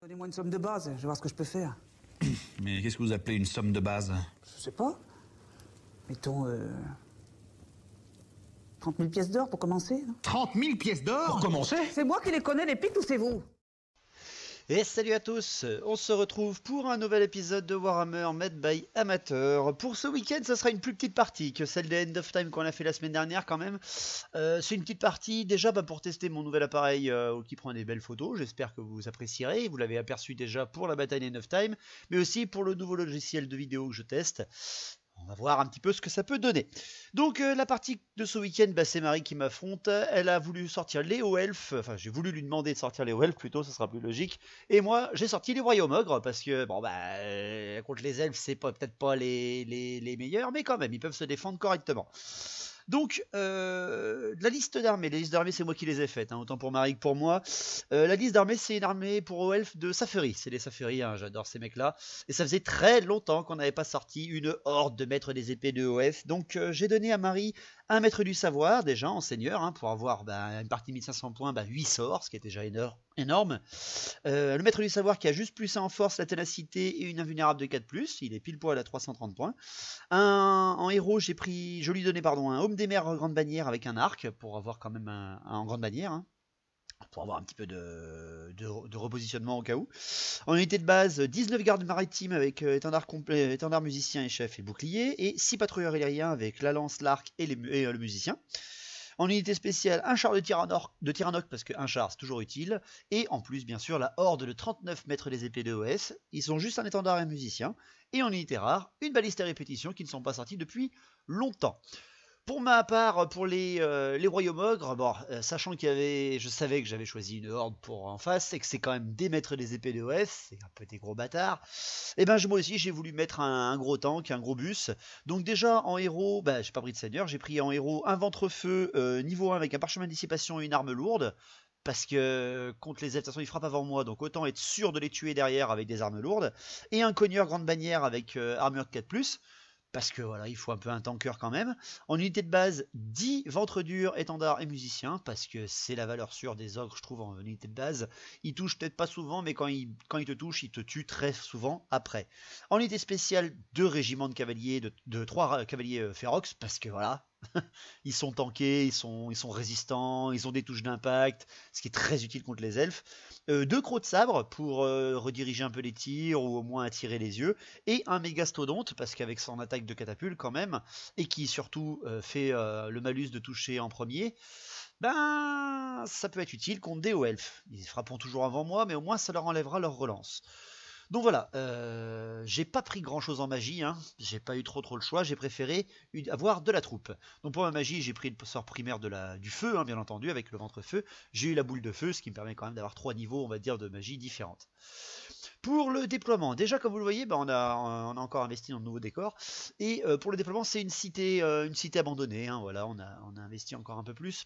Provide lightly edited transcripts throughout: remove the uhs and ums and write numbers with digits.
Donnez-moi une somme de base, je vais voir ce que je peux faire. Mais qu'est-ce que vous appelez une somme de base? Je sais pas. Mettons 30 000 pièces d'or pour commencer. 30 000 pièces d'or? Pour commencer? C'est moi qui les connais, les pics, ou c'est vous? Et salut à tous, on se retrouve pour un nouvel épisode de Warhammer Made by Amateur. Pour ce week-end, ça sera une plus petite partie que celle de End of Time qu'on a fait la semaine dernière quand même. C'est une petite partie déjà pour tester mon nouvel appareil qui prend des belles photos. J'espère que vous apprécierez, vous l'avez aperçu déjà pour la bataille End of Time, mais aussi pour le nouveau logiciel de vidéo que je teste. On va voir un petit peu ce que ça peut donner. Donc la partie de ce week-end, c'est Marie qui m'affronte. Elle a voulu sortir les hauts elfes. Enfin, j'ai voulu lui demander de sortir les hauts elfes plutôt, ça sera plus logique. Et moi, j'ai sorti les royaumes ogres parce que, contre les elfes, c'est peut-être pas les meilleurs, mais quand même, ils peuvent se défendre correctement. Donc, la liste d'armées, c'est moi qui les ai faites, autant pour Marie que pour moi. La liste d'armées, c'est une armée pour hauts elfes de Sapheri. C'est les Sapheri, j'adore ces mecs-là. Et ça faisait très longtemps qu'on n'avait pas sorti une horde de maîtres des épées de OF. Donc, j'ai donné à Marie un maître du savoir, déjà, en seigneur, pour avoir une partie 1500 points, 8 sorts, ce qui est déjà énorme. Le maître du savoir qui a juste plus 1 en force, la ténacité et une invulnérable de 4+, il est pile poil à 330 points. En héros, je lui ai donné un homme des mers grande bannière avec un arc, pour avoir quand même un grande bannière, pour avoir un petit peu de repositionnement au cas où. En unité de base, 19 gardes maritimes avec étendard complet, étendard musicien et chef et bouclier, et 6 patrouilleurs aériens avec la lance, l'arc et le musicien. En unité spéciale, un char de Tyrannoc, parce qu'un char c'est toujours utile, et en plus bien sûr la horde de 39 maîtres des épées de OS, ils sont juste un étendard et un musicien, et en unité rare, une baliste à répétition qui ne sont pas sortis depuis longtemps. Pour ma part, pour les royaumes ogres, sachant je savais que j'avais choisi une horde pour en face, et que c'est quand même des maîtres des épées de OS, c'est un peu des gros bâtards, et moi aussi j'ai voulu mettre un gros tank, un gros bus. Donc déjà en héros, j'ai pas pris de seigneur, j'ai pris en héros un ventre-feu niveau 1 avec un parchemin de dissipation et une arme lourde, parce que contre les elfes, de toute façon ils frappent avant moi, donc autant être sûr de les tuer derrière avec des armes lourdes, et un cogneur grande bannière avec armure de 4+, parce que voilà, il faut un peu un tanker quand même. En unité de base, 10 ventres durs, étendards et musiciens, parce que c'est la valeur sûre des ogres, je trouve, en unité de base. Ils touchent peut-être pas souvent, mais quand ils te touchent, ils te tuent très souvent après. En unité spéciale, 2 régiments de cavaliers, de 3 cavaliers Ferox, parce que voilà, ils sont tankés, ils sont résistants, ils ont des touches d'impact, ce qui est très utile contre les elfes. 2 crocs de sabre pour rediriger un peu les tirs ou au moins attirer les yeux, et un mégastodonte parce qu'avec son attaque de catapulte quand même, et qui surtout fait le malus de toucher en premier, ça peut être utile contre des hauts elfes. Ils frapperont toujours avant moi, mais au moins ça leur enlèvera leur relance. Donc voilà, j'ai pas pris grand chose en magie, j'ai pas eu trop le choix, j'ai préféré avoir de la troupe. Donc pour ma magie, j'ai pris le sort primaire du feu, bien entendu, avec le ventre-feu. J'ai eu la boule de feu, ce qui me permet quand même d'avoir 3 niveaux, on va dire, de magie différentes. Pour le déploiement, déjà comme vous le voyez, on a encore investi dans de nouveaux décors. Et pour le déploiement, c'est une cité abandonnée, voilà, on a investi encore un peu plus.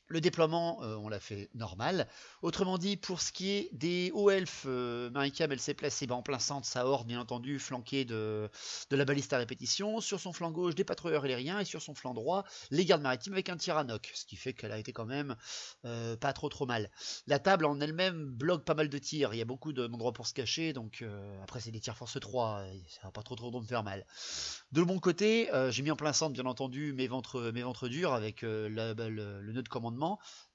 Le déploiement, on l'a fait normal. Autrement dit, pour ce qui est des hauts elfes, Marikam, elle s'est placée en plein centre, sa horde, bien entendu, flanquée de la baliste à répétition. Sur son flanc gauche, des patrouilleurs aériens, et sur son flanc droit, les gardes maritimes avec un Tyrannoc, ce qui fait qu'elle a été quand même pas trop mal. La table en elle-même bloque pas mal de tirs, il y a beaucoup d'endroits pour se cacher, donc après c'est des tirs force 3, ça va pas trop me faire mal. De mon côté, j'ai mis en plein centre, bien entendu, mes ventres durs avec le nœud de commandement,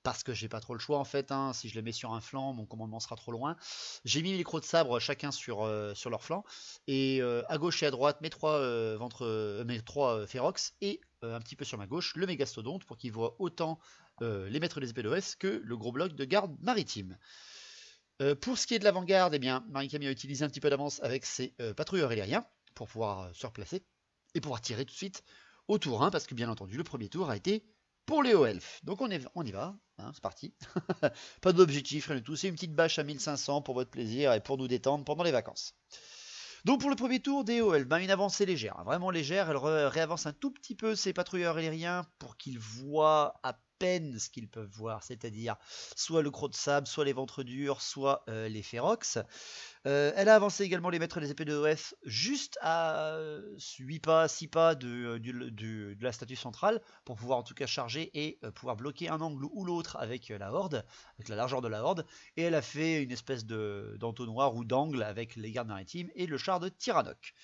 parce que j'ai pas trop le choix en fait, si je les mets sur un flanc, mon commandement sera trop loin. J'ai mis les crocs de sabre chacun sur leur flanc, et à gauche et à droite mes 3 Ferox, et un petit peu sur ma gauche le mégastodonte, pour qu'ils voient autant les maîtres des épées d'OS que le gros bloc de garde maritime. Pour ce qui est de l'avant-garde, Marikam a utilisé un petit peu d'avance avec ses patrouilleurs aériens pour pouvoir se replacer et pouvoir tirer tout de suite au tour 1, parce que bien entendu le premier tour a été pour les hauts elfes. Donc on y va, c'est parti. Pas d'objectif, rien du tout, c'est une petite bâche à 1500 pour votre plaisir et pour nous détendre pendant les vacances. Donc pour le premier tour des hauts elfes, une avancée légère, vraiment légère. Elle réavance un tout petit peu ses patrouilleurs aériens pour qu'ils voient à peine ce qu'ils peuvent voir, c'est-à-dire soit le croc de sable, soit les ventres durs, soit les Ferox. Elle a avancé également les maîtres des épées de OF juste à 8 pas, 6 pas de la statue centrale pour pouvoir en tout cas charger et pouvoir bloquer un angle ou l'autre avec la horde, avec la largeur de la horde. Et elle a fait une espèce d'entonnoir ou d'angle avec les gardes maritimes et le char de Tyrannok.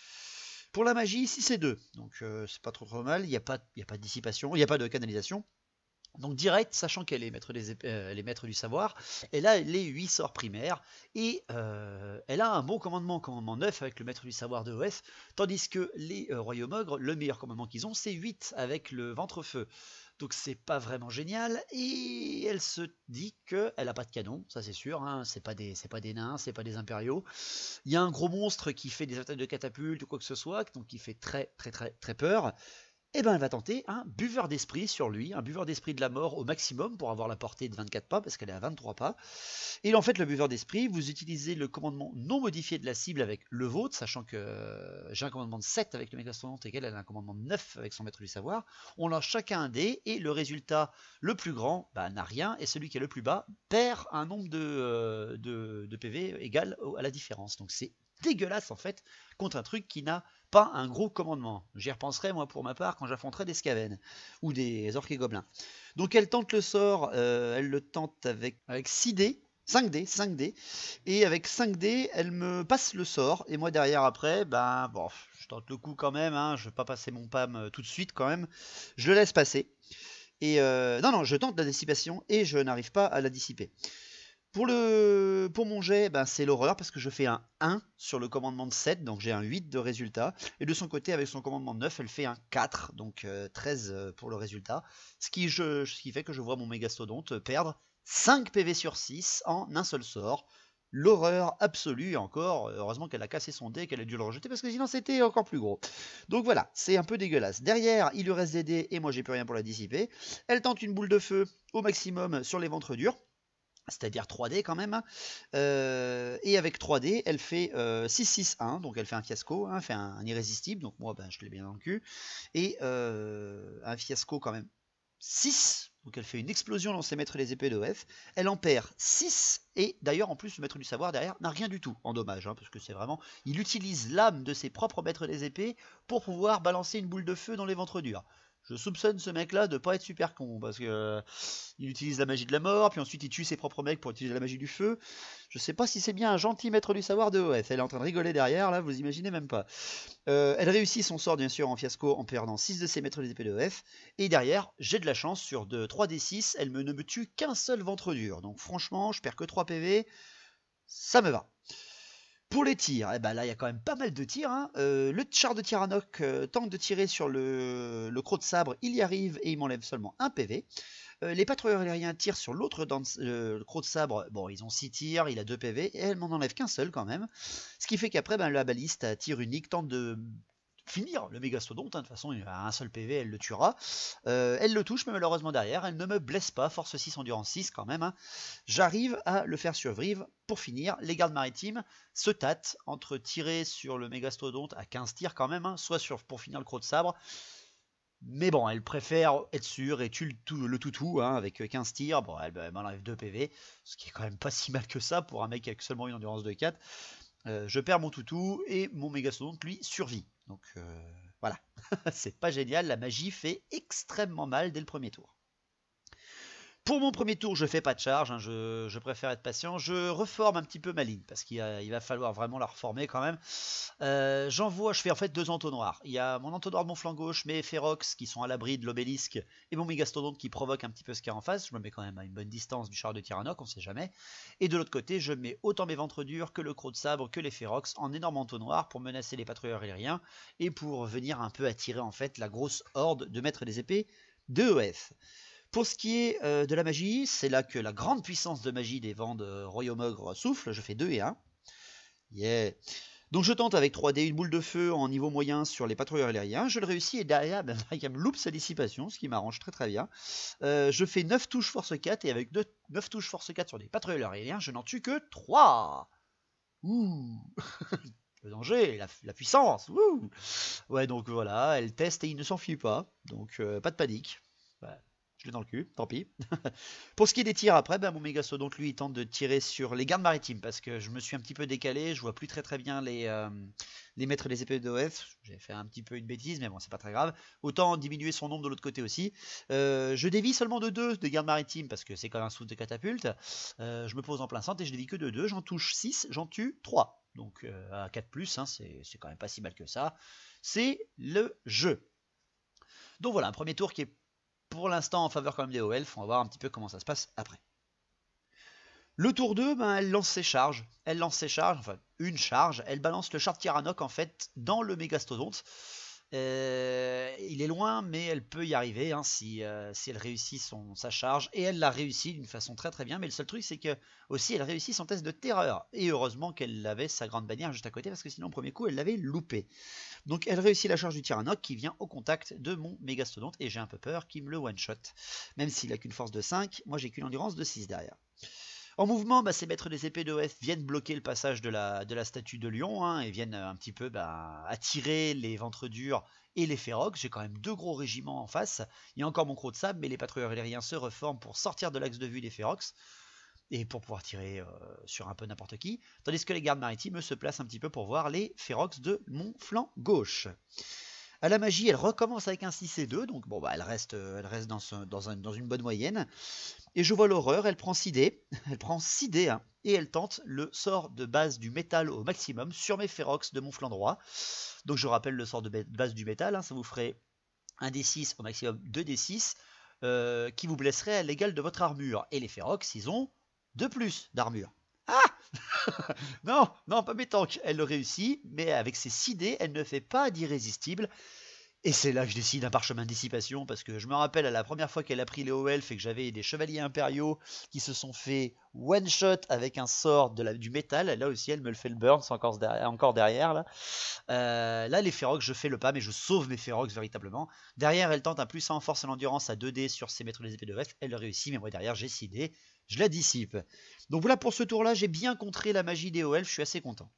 Pour la magie, 6 et 2, donc c'est pas trop mal, il n'y a pas de dissipation, il n'y a pas de canalisation. Donc direct, sachant qu'elle est les maîtres du savoir, elle a les 8 sorts primaires, et elle a un bon commandement 9 avec le maître du savoir de OF, tandis que les royaumes ogres, le meilleur commandement qu'ils ont, c'est 8 avec le ventre-feu. Donc c'est pas vraiment génial, et elle se dit qu'elle n'a pas de canon, ça c'est sûr, hein, c'est pas des nains, c'est pas des impériaux. Il y a un gros monstre qui fait des attaques de catapulte ou quoi que ce soit, donc qui fait très peur. Et ben elle va tenter un buveur d'esprit sur lui, un buveur d'esprit de la mort au maximum pour avoir la portée de 24 pas, parce qu'elle est à 23 pas. Et en fait, le buveur d'esprit, vous utilisez le commandement non modifié de la cible avec le vôtre, sachant que j'ai un commandement de 7 avec le mégastrononte et qu'elle a un commandement de 9 avec son maître du savoir. On lance chacun un dé, et le résultat le plus grand n'a rien, et celui qui est le plus bas perd un nombre de PV égal à la différence. Donc c'est dégueulasse en fait contre un truc qui n'a pas un gros commandement. J'y repenserai moi pour ma part quand j'affronterai des Skaven ou des orques et gobelins. Donc elle tente le sort, elle le tente avec 6 dés, 5 dés, et avec 5 dés elle me passe le sort, et moi derrière après, bon, je tente le coup quand même, hein, je vais pas passer mon PAM tout de suite quand même, je le laisse passer. Et non, je tente la dissipation et je n'arrive pas à la dissiper. Pour mon jet, c'est l'horreur parce que je fais un 1 sur le commandement de 7, donc j'ai un 8 de résultat. Et de son côté, avec son commandement de 9, elle fait un 4, donc 13 pour le résultat. Ce qui fait que je vois mon mégastodonte perdre 5 PV sur 6 en un seul sort. L'horreur absolue, et encore, heureusement qu'elle a cassé son dé et qu'elle a dû le rejeter parce que sinon c'était encore plus gros. Donc voilà, c'est un peu dégueulasse. Derrière, il lui reste des dés et moi j'ai plus rien pour la dissiper. Elle tente une boule de feu au maximum sur les ventres durs, c'est-à-dire 3D quand même, et avec 3D, elle fait 6-6-1, donc elle fait un fiasco, hein, elle fait un irrésistible, donc moi je l'ai bien dans le cul, et un fiasco quand même 6, donc elle fait une explosion dans ses maîtres des épées d'OF, elle en perd 6, et d'ailleurs en plus le maître du savoir derrière n'a rien du tout en dommage, hein, parce que c'est vraiment, il utilise l'âme de ses propres maîtres des épées pour pouvoir balancer une boule de feu dans les ventres durs. Je soupçonne ce mec-là de pas être super con, parce que il utilise la magie de la mort, puis ensuite il tue ses propres mecs pour utiliser la magie du feu. Je sais pas si c'est bien un gentil maître du savoir de OF. Elle est en train de rigoler derrière, là, vous imaginez même pas. Elle réussit son sort, bien sûr, en fiasco, en perdant 6 de ses maîtres des épées de OF. Et derrière, j'ai de la chance, sur 3d6, elle ne me tue qu'un seul ventre dur. Donc franchement, je perds que 3 PV, ça me va. Pour les tirs, là il y a quand même pas mal de tirs, hein. Le char de Tyrannok tente de tirer sur le croc de sabre, il y arrive et il m'enlève seulement 1 PV. Les patrouilleurs aériens tirent sur l'autre le croc de sabre, bon ils ont 6 tirs, il a 2 PV, et elle m'en enlève qu'un seul quand même. Ce qui fait qu'après la baliste à tir unique tente de finir le mégastodonte, hein. De toute façon il a un seul PV, elle le tuera. Elle le touche, mais malheureusement derrière, elle ne me blesse pas, force 6, endurance 6 quand même, hein. J'arrive à le faire survivre. Pour finir, les gardes maritimes se tâtent entre tirer sur le mégastodonte à 15 tirs quand même, hein, soit pour finir le croc de sabre. Mais bon, elle préfère être sûre et tue le toutou, hein, avec 15 tirs. Bon, elle m'enlève 2 PV, ce qui est quand même pas si mal que ça pour un mec avec seulement une endurance de 4. Je perds mon toutou et mon mégastodonte lui survit. Donc voilà, c'est pas génial, la magie fait extrêmement mal dès le premier tour. Pour mon premier tour, je fais pas de charge, hein, je préfère être patient. Je reforme un petit peu ma ligne, parce qu'il va falloir vraiment la reformer quand même. Je fais en fait 2 entonnoirs. Il y a mon entonnoir de mon flanc gauche, mes Ferox qui sont à l'abri de l'obélisque, et mon mégastodonte qui provoque un petit peu ce qu'il y a en face. Je me mets quand même à une bonne distance du char de Tyrannok, on sait jamais. Et de l'autre côté, je mets autant mes ventres durs que le croc de sabre, que les Ferox, en énorme entonnoir pour menacer les patrouilleurs aériens, et pour venir un peu attirer en fait la grosse horde de maîtres des épées de EF. Pour ce qui est de la magie, c'est là que la grande puissance de magie des vents de Royaume Ogre souffle. Je fais 2 et 1. Yeah. Donc je tente avec 3D une boule de feu en niveau moyen sur les patrouilleurs aériens. Je le réussis et derrière, il me loupe sa dissipation, ce qui m'arrange très bien. Je fais 9 touches force 4 et avec 9 touches force 4 sur des patrouilleurs aériens, je n'en tue que 3. Ouh. Le danger, la puissance. Ouh. Ouais, donc voilà, elle teste et il ne s'enfuit pas. Donc pas de panique. Ouais. je l'ai dans le cul, tant pis. Pour ce qui est des tirs après, mon Mégastodonte lui il tente de tirer sur les gardes maritimes parce que je me suis un petit peu décalé, je vois plus très bien les maîtres des épées d'OF. J'ai fait un petit peu une bêtise, mais bon, c'est pas très grave. Autant diminuer son nombre de l'autre côté aussi. Je dévie seulement de 2 de gardes maritimes parce que c'est quand même un sous de catapulte. Je me pose en plein centre et je dévie que de 2. J'en touche 6, j'en tue 3. Donc à 4+, hein, c'est quand même pas si mal que ça. C'est le jeu. Donc voilà, un premier tour qui est pour l'instant en faveur quand même des hauts elfes. On va voir un petit peu comment ça se passe après. Le tour 2, elle lance ses charges. Elle lance ses charges, enfin une charge. Elle balance le char de Tyrannok en fait dans le Mégastodonte. Il est loin, mais elle peut y arriver hein, si elle réussit sa charge. Et elle l'a réussi d'une façon très bien. Mais le seul truc, c'est que aussi elle réussit son test de terreur. Et heureusement qu'elle avait sa grande bannière juste à côté, parce que sinon, au premier coup, elle l'avait loupé. Donc elle réussit la charge du Tyrannok qui vient au contact de mon Mégastodonte. Et j'ai un peu peur qu'il me le one-shot. Même s'il n'a qu'une force de 5, moi j'ai qu'une endurance de 6 derrière. En mouvement, ces maîtres des épées d'OF viennent bloquer le passage de la statue de lion hein, et viennent un petit peu attirer les ventres durs et les férox. J'ai quand même 2 gros régiments en face. Il y a encore mon croc de sable, mais les patrouilleurs aériens se reforment pour sortir de l'axe de vue des férox et pour pouvoir tirer sur un peu n'importe qui. Tandis que les gardes maritimes se placent un petit peu pour voir les férox de mon flanc gauche. À la magie, elle recommence avec un 6 et 2, donc elle reste dans une bonne moyenne. Et je vois l'horreur, elle prend 6 dés, hein, et elle tente le sort de base du métal au maximum sur mes férox de mon flanc droit. Donc je rappelle le sort de base du métal, hein, ça vous ferait 1 d6 au maximum 2 d6, qui vous blesserait à l'égal de votre armure. Et les férox, ils ont 2+ d'armure. Ah non, pas mes tanks. Elle le réussit, mais avec ses 6 dés, elle ne fait pas d'irrésistible. Et c'est là que je décide un parchemin de dissipation, parce que je me rappelle à la première fois qu'elle a pris les hauts elfes et que j'avais des chevaliers impériaux qui se sont fait one-shot avec un sort du métal. Là aussi, elle me le fait le burn, c'est encore derrière. Là, les férox, je fais le pas, mais je sauve mes férox véritablement. Derrière, elle tente un +1 en force et l'endurance à 2 dés sur ses maîtres des épées de reste. Elle le réussit, mais moi derrière, j'ai 6 dés. Je la dissipe. Donc voilà, pour ce tour-là, j'ai bien contré la magie des hauts elfes, je suis assez content.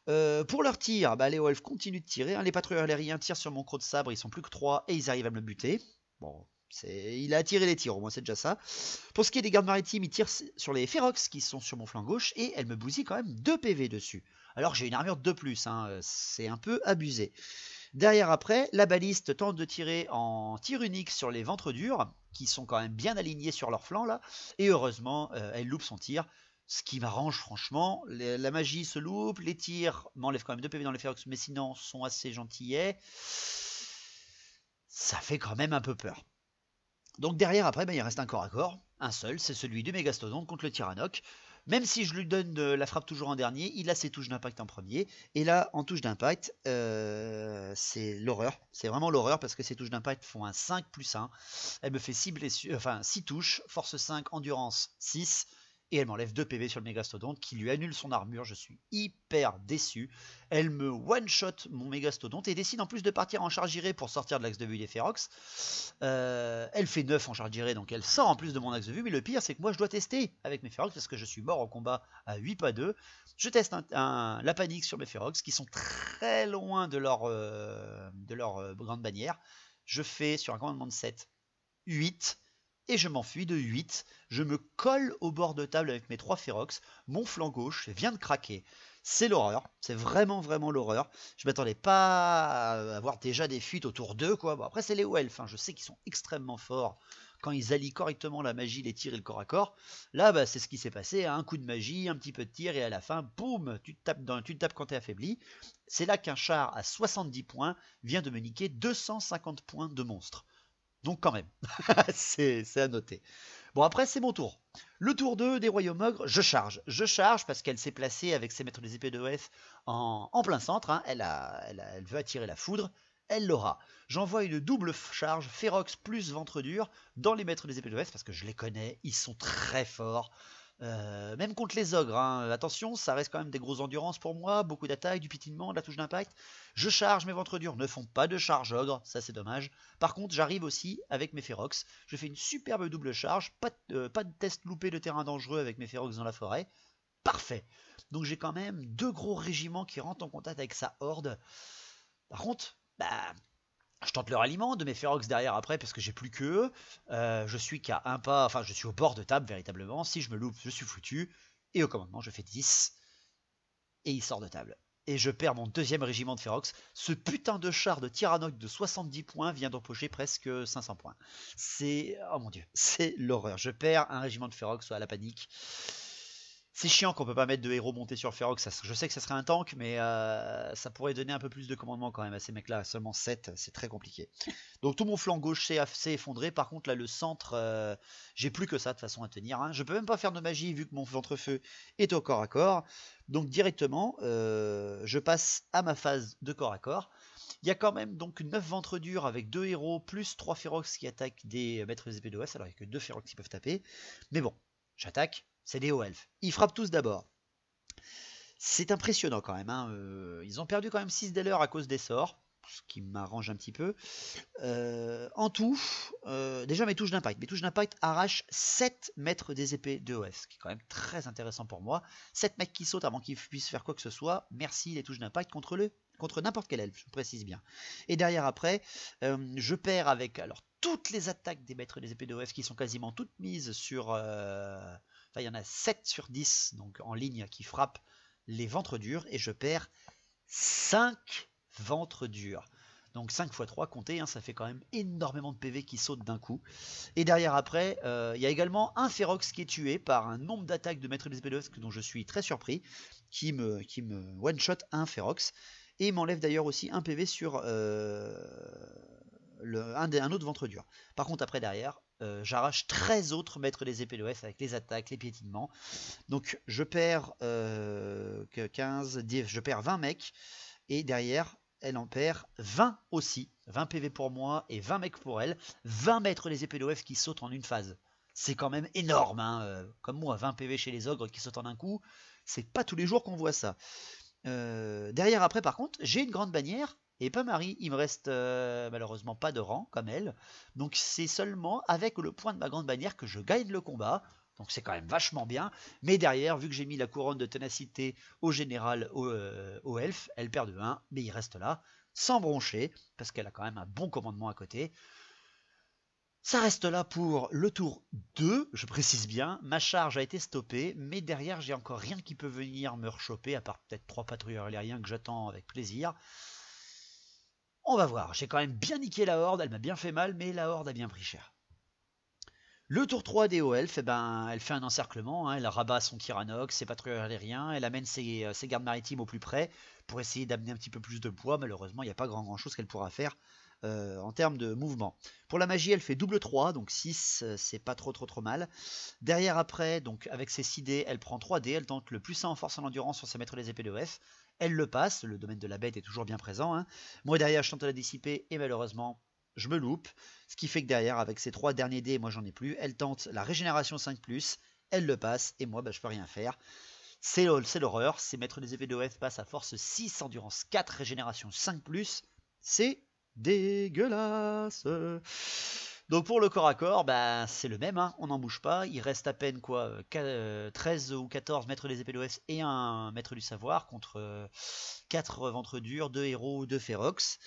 Pour leur tir, les hauts elfes continuent de tirer. Hein, les patrouilleurs aériens tirent sur mon croc de sabre, ils sont plus que 3 et ils arrivent à me buter. Bon, il a attiré les tirs, au moins c'est déjà ça. Pour ce qui est des gardes maritimes, ils tirent sur les férox qui sont sur mon flanc gauche et elle me bousille quand même 2 PV dessus. Alors j'ai une armure de 2+, hein, c'est un peu abusé. Derrière après, la baliste tente de tirer en tir unique sur les ventres durs, qui sont quand même bien alignés sur leur flanc là, et heureusement, elle loupe son tir. Ce qui m'arrange franchement, la magie se loupe, les tirs m'enlèvent quand même 2 PV dans les férox, mais sinon sont assez gentillets. Ça fait quand même un peu peur. Donc derrière après, il reste un corps à corps, un seul, c'est celui du Mégastodonte contre le Tyrannok. Même si je lui donne la frappe toujours en dernier, il a ses touches d'impact en premier. Et là, en touche d'impact, c'est l'horreur. C'est vraiment l'horreur parce que ces touches d'impact font un 5+1. Elle me fait 6 touches, force 5, endurance 6. Et elle m'enlève 2 PV sur le Mégastodonte qui lui annule son armure. Je suis hyper déçu. Elle me one-shot mon Mégastodonte et décide en plus de partir en charge irée pour sortir de l'axe de vue des férox. Elle fait 9 en charge irée, donc elle sort en plus de mon axe de vue. Mais le pire, c'est que moi, je dois tester avec mes férox parce que je suis mort au combat à 8 pas 2. Je teste la panique sur mes férox qui sont très loin de leur grande bannière. Je fais sur un commandement de 7, 8. Et je m'enfuis de 8, je me colle au bord de table avec mes 3 férox, mon flanc gauche vient de craquer. C'est l'horreur, c'est vraiment l'horreur. Je m'attendais pas à avoir déjà des fuites autour d'eux, quoi. Bon, après c'est les hauts elfes, hein. Je sais qu'ils sont extrêmement forts quand ils allient correctement la magie, les tirs et le corps à corps. Là, c'est ce qui s'est passé, hein. Un coup de magie, un petit peu de tir et à la fin, boum, tu te tapes quand t'es affaibli. C'est là qu'un char à 70 points vient de me niquer 250 points de monstre. Donc quand même, c'est à noter. Bon, après, c'est mon tour. Le tour 2 des Royaumes Ogres, je charge. Je charge parce qu'elle s'est placée avec ses maîtres des épées d'OF en plein centre. Hein. Elle veut attirer la foudre. Elle l'aura. J'envoie une double charge, férox plus ventre dur, dans les maîtres des épées d'OF parce que je les connais. Ils sont très forts. Même contre les ogres, hein. Attention, ça reste quand même des grosses endurances pour moi, beaucoup d'attaques, du pitillement, de la touche d'impact. Je charge, mes ventres durs ne font pas de charge ogre, ça c'est dommage. Par contre, j'arrive aussi avec mes férox, je fais une superbe double charge, pas de test loupé de terrain dangereux avec mes férox dans la forêt. Parfait. Donc j'ai quand même 2 gros régiments qui rentrent en contact avec sa horde. Par contre, Je tente leur aliment de mes Ferox derrière après parce que j'ai plus qu'eux. Je suis qu'à un pas, enfin je suis au bord de table véritablement. Si je me loupe, je suis foutu. Et au commandement, je fais 10. Et il sort de table. Et je perds mon deuxième régiment de Ferox. Ce putain de char de Tyrannoc de 70 points vient d'empocher presque 500 points. C'est... Oh mon dieu, c'est l'horreur. Je perds un régiment de Ferox à la panique. C'est chiant qu'on peut pas mettre de héros montés sur Ferox. Je sais que ça serait un tank, mais ça pourrait donner un peu plus de commandement quand même à ces mecs-là. Seulement 7, c'est très compliqué. Donc tout mon flanc gauche s'est effondré. Par contre, là, le centre, j'ai plus que ça de façon à tenir. Hein. Je peux même pas faire de magie vu que mon ventre-feu est au corps à corps. Donc directement, je passe à ma phase de corps à corps. Il y a quand même donc 9 ventres durs avec 2 héros plus 3 Ferox qui attaquent des maîtres des épées d'OS. Alors il n'y a que 2 Ferox qui peuvent taper. Mais bon, j'attaque. C'est des hauts elfes. Ils frappent tous d'abord. C'est impressionnant quand même. Hein. Ils ont perdu quand même 6 d'Heller à cause des sorts. Ce qui m'arrange un petit peu. En tout, déjà mes touches d'impact. Mes touches d'impact arrachent 7 mètres des épées de OS. Ce qui est quand même très intéressant pour moi. 7 mecs qui sautent avant qu'ils puissent faire quoi que ce soit. Merci les touches d'impact contre n'importe quel elfe, je précise bien. Et derrière après, je perds avec toutes les attaques des maîtres des épées de OS qui sont quasiment toutes mises sur... il y en a 7 sur 10 donc en ligne qui frappent les ventres durs et je perds 5 ventres durs. Donc 5 x 3, comptez, hein, ça fait quand même énormément de PV qui sautent d'un coup. Et derrière après, il y a également un Ferox qui est tué par un nombre d'attaques de maître des épées de OS dont je suis très surpris, qui me one-shot un Ferox. Et il m'enlève d'ailleurs aussi un PV sur un autre ventre dur. Par contre après derrière, j'arrache 13 autres maîtres des épées d'OS avec les attaques, les piétinements. Donc je perds 10, je perds 20 mecs. Et derrière, elle en perd 20 aussi. 20 PV pour moi et 20 mecs pour elle. 20 maîtres des épées d'OF qui sautent en une phase. C'est quand même énorme. Hein. Comme moi, 20 PV chez les ogres qui sautent en un coup. C'est pas tous les jours qu'on voit ça. Derrière après par contre, j'ai une grande bannière. Et pas Marie, il me reste malheureusement pas de rang comme elle. Donc c'est seulement avec le point de ma grande bannière que je gagne le combat. Donc c'est quand même vachement bien. Mais derrière, vu que j'ai mis la couronne de ténacité au général, au elfe, elle perd de 1. Mais il reste là, sans broncher, parce qu'elle a quand même un bon commandement à côté. Ça reste là pour le tour 2, je précise bien. Ma charge a été stoppée, mais derrière, j'ai encore rien qui peut venir me rechoper, à part peut-être 3 patrouilleurs aériens que j'attends avec plaisir. On va voir, j'ai quand même bien niqué la horde, elle m'a bien fait mal, mais la horde a bien pris cher. Le tour 3 des hauts elfes, elle fait un encerclement, hein, elle rabat son Tyrannoc, ses patrouilleurs aériens, elle amène ses gardes maritimes au plus près pour essayer d'amener un petit peu plus de poids. Malheureusement, il n'y a pas grand chose qu'elle pourra faire en termes de mouvement. Pour la magie, elle fait double 3, donc 6, c'est pas trop mal. Derrière après, donc avec ses 6 dés, elle prend 3 dés, elle tente le plus 1 en force et en endurance sur ses maîtres des épées de OF. Elle le passe, le domaine de la bête est toujours bien présent. Hein. Moi derrière, je tente de la dissiper et malheureusement, je me loupe. Ce qui fait que derrière, avec ces 3 derniers dés, moi j'en ai plus, elle tente la régénération 5+, elle le passe et moi je peux rien faire. C'est l'horreur, ces maîtres des épées de OF passent à force 6, endurance 4, régénération 5+, c'est dégueulasse. Donc pour le corps à corps, bah, c'est le même, hein, on n'en bouge pas. Il reste à peine 13 ou 14 maîtres des épées d'OS et un maître du savoir contre 4 ventres durs, 2 héros, 2 Ferox.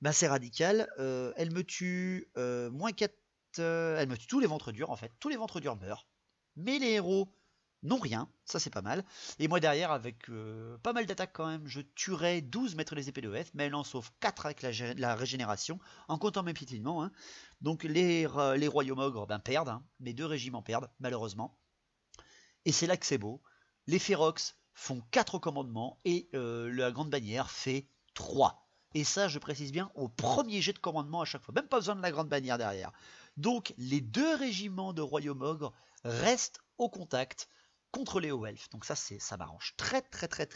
Bah, c'est radical. Elle me tue moins 4. Elle me tue tous les ventres durs en fait. Tous les ventres durs meurent. Mais les héros n'ont rien, ça c'est pas mal. Et moi derrière, avec pas mal d'attaques quand même, je tuerai 12 maîtres des épées de F, mais elle en sauve 4 avec la régénération, en comptant mes piétinements. Hein. Donc les royaumes ogres perdent, hein. Mes 2 régiments perdent, malheureusement. Et c'est là que c'est beau. Les Ferox font 4 commandements et la grande bannière fait 3. Et ça, je précise bien, au premier jet de commandement à chaque fois. Même pas besoin de la grande bannière derrière. Donc les 2 régiments de royaume ogre restent au contact contre les hauts elfes. Donc ça m'arrange très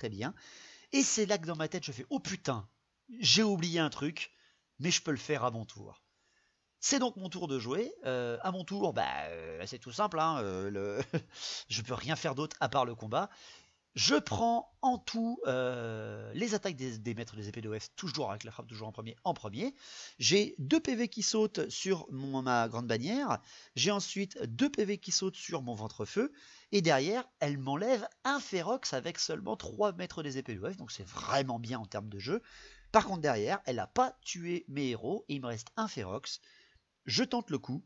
bien. Et c'est là que dans ma tête je fais oh putain, j'ai oublié un truc, mais je peux le faire à mon tour. C'est donc mon tour de jouer. À mon tour, c'est tout simple. Hein, je peux rien faire d'autre à part le combat. Je prends en tout les attaques des maîtres des épées d'OF, toujours avec la frappe toujours en premier. J'ai 2 PV qui sautent sur ma grande bannière. J'ai ensuite 2 PV qui sautent sur mon ventre-feu. Et derrière, elle m'enlève un Ferox avec seulement 3 mètres des épées de Elf, donc c'est vraiment bien en termes de jeu. Par contre, derrière, elle n'a pas tué mes héros, et il me reste un Ferox. Je tente le coup,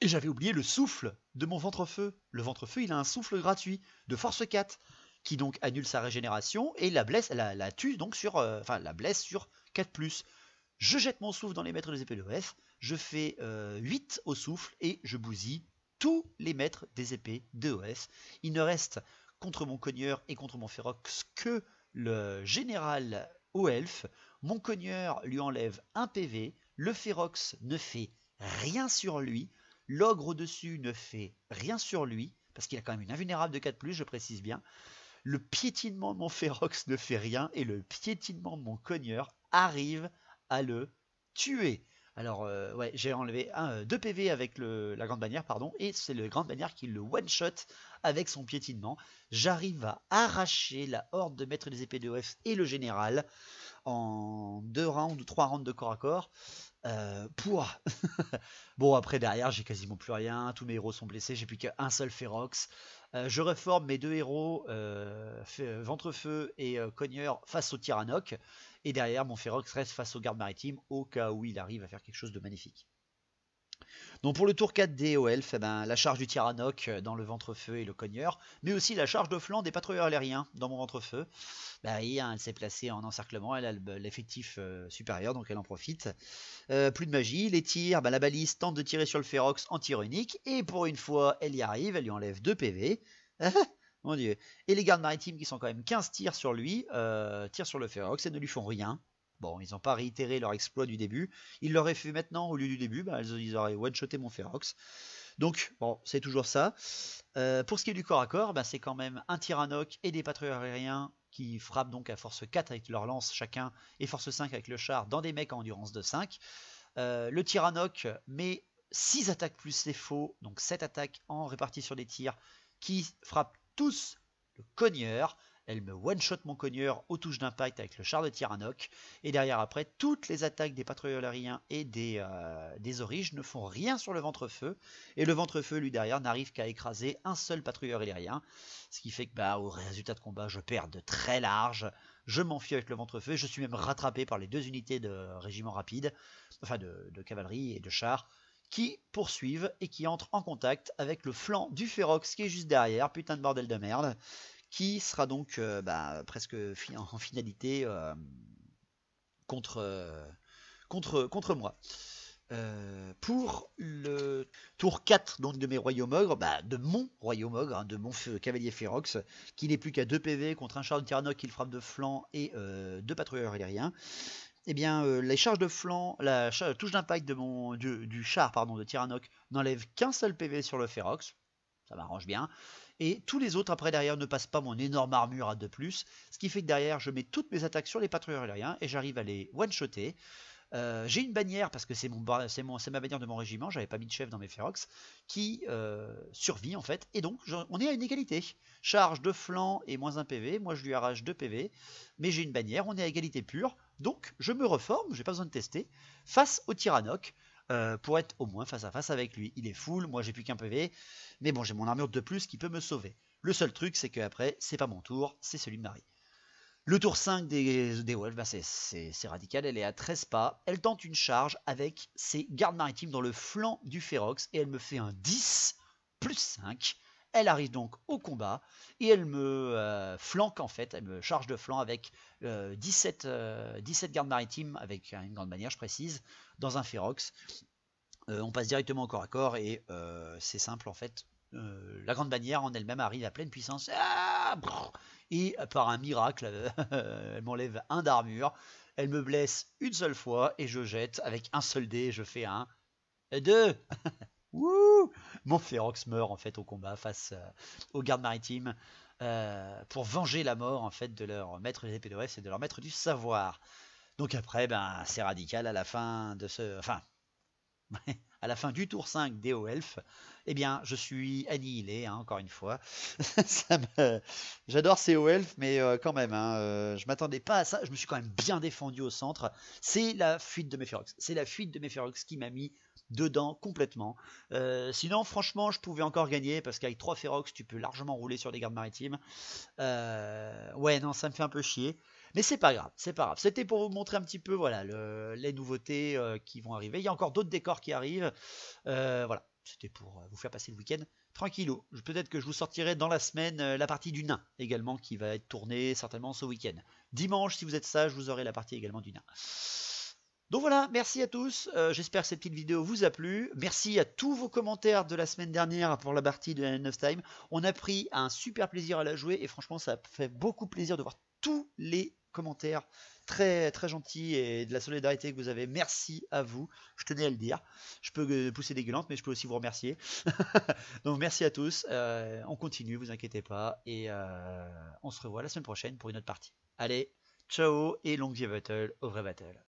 et j'avais oublié le souffle de mon ventre-feu. Le ventre-feu, il a un souffle gratuit de force 4, qui donc annule sa régénération, et la tue donc sur, la blesse sur 4+. Je jette mon souffle dans les maîtres des épées de F, je fais 8 au souffle, et je bousille tous les maîtres des épées de OF. Il ne reste contre mon cogneur et contre mon Ferox que le général Oelf. Mon cogneur lui enlève un PV, le Ferox ne fait rien sur lui, l'ogre au-dessus ne fait rien sur lui, parce qu'il a quand même une invulnérable de 4+, je précise bien. Le piétinement de mon Ferox ne fait rien, et le piétinement de mon cogneur arrive à le tuer. Alors, ouais, j'ai enlevé 2 PV avec la grande bannière, pardon, et c'est le grande bannière qui le one-shot avec son piétinement. J'arrive à arracher la horde de maîtres des épées de OF et le général en 2 rounds ou 3 rounds de corps à corps. Pouah. Bon, après, derrière, j'ai quasiment plus rien. Tous mes héros sont blessés. J'ai plus qu'un seul Ferox. Je reforme mes 2 héros, Ventrefeu et Cogneur, face au Tyrannoc. Et derrière, mon Ferox reste face au garde maritime au cas où il arrive à faire quelque chose de magnifique. Donc pour le tour 4 des Elf, la charge du Tyrannoc dans le ventre-feu et le cogneur, mais aussi la charge de flanc des patrouilleurs aériens dans mon ventre-feu. Elle s'est placée en encerclement, elle a l'effectif supérieur, donc elle en profite. Plus de magie, les tirs, la balise tente de tirer sur le Ferox en tir unique, et pour une fois, elle y arrive, elle lui enlève 2 PV. Mon dieu. Et les gardes maritimes qui sont quand même 15 tirs sur lui, tirent sur le Ferox et ne lui font rien. Bon, ils n'ont pas réitéré leur exploit du début. Ils l'auraient fait maintenant au lieu du début, ils auraient one-shoté mon Ferox. Donc, bon, c'est toujours ça. Pour ce qui est du corps à corps, c'est quand même un Tyrannoc et des patrouilleurs aériens qui frappent donc à force 4 avec leur lance chacun et force 5 avec le char dans des mecs en endurance de 5. Le Tyrannoc met 6 attaques plus ses faux, donc 7 attaques en réparties sur des tirs qui frappent tous le cogneur. Elle me one-shot mon cogneur aux touches d'impact avec le char de Tyrannoc. Et derrière après, toutes les attaques des patrouilleurs aériens et des origes ne font rien sur le ventre-feu. Et le ventre-feu, lui derrière, n'arrive qu'à écraser un seul patrouilleur aérien. Ce qui fait que au résultat de combat, je perds de très large. Je m'enfuis avec le ventre-feu. Je suis même rattrapé par les 2 unités de régiment rapide, enfin de cavalerie et de char, qui poursuivent et qui entrent en contact avec le flanc du Ferox qui est juste derrière. Putain de bordel de merde. Qui sera donc presque en finalité contre moi. Pour le tour 4 donc, de mes royaumes ogres, de mon royaume ogre, de mon cavalier Ferox, qui n'est plus qu'à 2 PV contre un char de Tyrannoc qui le frappe de flanc et 2 patrouilleurs aériens. Eh bien, les charges de flanc, la touche d'impact du char de Tyrannoc n'enlève qu'un seul PV sur le Ferox. Ça m'arrange bien. Et tous les autres après derrière ne passent pas mon énorme armure à 2+, ce qui fait que derrière je mets toutes mes attaques sur les patrouilleurs aériens et j'arrive à les one-shotter. J'ai une bannière parce que c'est ma bannière de mon régiment, j'avais pas mis de chef dans mes Ferox, qui survit en fait, et donc on est à une égalité. Charge de flanc et moins 1 PV, moi je lui arrache 2 PV, mais j'ai une bannière, on est à égalité pure, donc je me reforme, j'ai pas besoin de tester, face au Tyrannoc. Pour être au moins face à face avec lui. Il est full, moi j'ai plus qu'un PV, mais bon, j'ai mon armure de plus qui peut me sauver. Le seul truc, c'est qu'après, c'est pas mon tour, c'est celui de Marie. Le tour 5 des Wolves, c'est radical, elle est à 13 pas, elle tente une charge avec ses gardes maritimes dans le flanc du Ferox, et elle me fait un 10 plus 5. Elle arrive donc au combat, et elle me flanque en fait, elle me charge de flanc avec 17 gardes maritimes, avec une grande bannière, je précise, dans un Ferox. On passe directement au corps à corps, et c'est simple en fait. La grande bannière en elle-même arrive à pleine puissance, et par un miracle, elle m'enlève 1 d'armure, elle me blesse une seule fois, et je jette avec un seul dé, je fais un 2. Wouh! Mon Ferox meurt en fait au combat face aux gardes maritimes pour venger la mort en fait de leur maître des épées de F et de leur maître du savoir. Donc après, c'est radical à la fin de à la fin du tour 5 des Elf, eh bien je suis annihilé, encore une fois. J'adore ces Elf, mais quand même, je m'attendais pas à ça. Je me suis quand même bien défendu au centre. C'est la fuite de mes Ferox. C'est la fuite de mes Ferox qui m'a mis dedans complètement. Sinon, franchement, je pouvais encore gagner parce qu'avec 3 Ferox, tu peux largement rouler sur des gardes maritimes. Ouais, non, ça me fait un peu chier. Mais c'est pas grave, c'est pas grave. C'était pour vous montrer un petit peu voilà, les nouveautés qui vont arriver. Il y a encore d'autres décors qui arrivent. Voilà, c'était pour vous faire passer le week-end tranquillou. Peut-être que je vous sortirai dans la semaine la partie du nain également qui va être tournée certainement ce week-end. Dimanche, si vous êtes sage, vous aurez la partie également du nain. Donc voilà, merci à tous. J'espère que cette petite vidéo vous a plu. Merci à tous vos commentaires de la semaine dernière pour la partie de End of Time. On a pris un super plaisir à la jouer et franchement, ça fait beaucoup plaisir de voir tous les commentaires très très gentils et de la solidarité que vous avez. Merci à vous. Je tenais à le dire. Je peux pousser des gueulantes, mais je peux aussi vous remercier. Donc merci à tous. On continue, vous inquiétez pas. Et on se revoit la semaine prochaine pour une autre partie. Allez, ciao et longue vie à battle, au vrai battle.